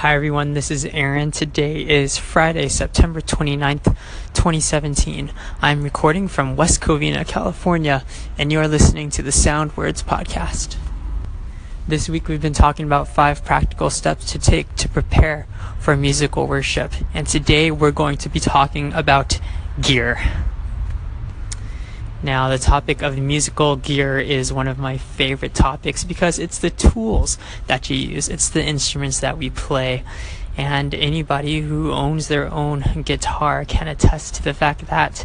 Hi everyone, this is Aaron. Today is Friday, September 29th, 2017. I'm recording from West Covina, California, and you're listening to the Sound Words Podcast. This week we've been talking about 5 practical steps to take to prepare for musical worship, and today we're going to be talking about gear. Now, the topic of musical gear is one of my favorite topics because it's the tools that you use. It's the instruments that we play. And anybody who owns their own guitar can attest to the fact that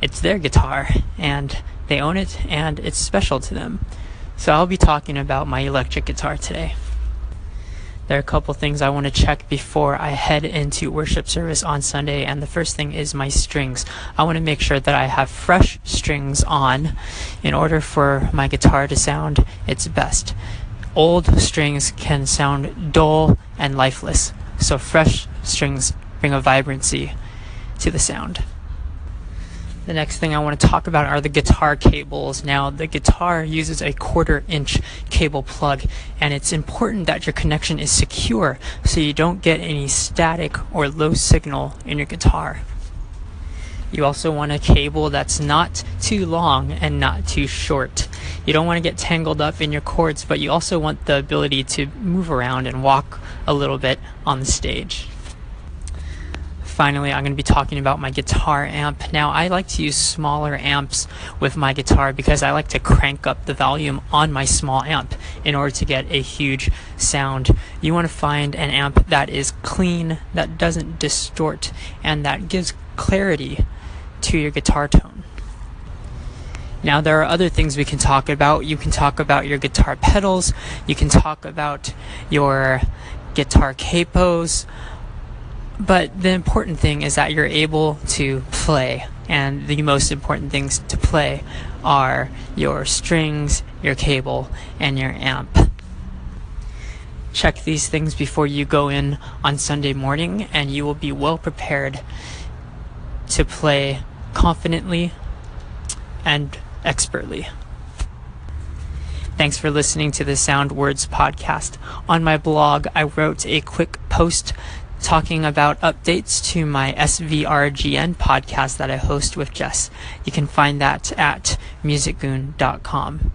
it's their guitar and they own it and it's special to them. So I'll be talking about my electric guitar today. There are a couple things I want to check before I head into worship service on Sunday, and the first thing is my strings. I want to make sure that I have fresh strings on in order for my guitar to sound its best. Old strings can sound dull and lifeless, so fresh strings bring a vibrancy to the sound. The next thing I want to talk about are the guitar cables. Now, the guitar uses a 1/4-inch cable plug, and it's important that your connection is secure so you don't get any static or low signal in your guitar. You also want a cable that's not too long and not too short. You don't want to get tangled up in your cords, but you also want the ability to move around and walk a little bit on the stage. Finally, I'm going to be talking about my guitar amp. Now, I like to use smaller amps with my guitar because I like to crank up the volume on my small amp in order to get a huge sound. You want to find an amp that is clean, that doesn't distort, and that gives clarity to your guitar tone. Now, there are other things we can talk about. You can talk about your guitar pedals. You can talk about your guitar capos. But the important thing is that you're able to play, and the most important things to play are your strings, your cable, and your amp. Check these things before you go in on Sunday morning, and you will be well prepared to play confidently and expertly. Thanks for listening to the Sound Words Podcast. On my blog, I wrote a quick post talking about updates to my SVRGN podcast that I host with Jess. You can find that at musicgoon.com.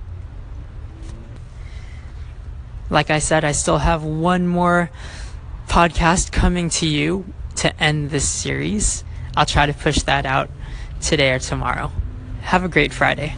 Like I said, I still have one more podcast coming to you to end this series. I'll try to push that out today or tomorrow. Have a great Friday.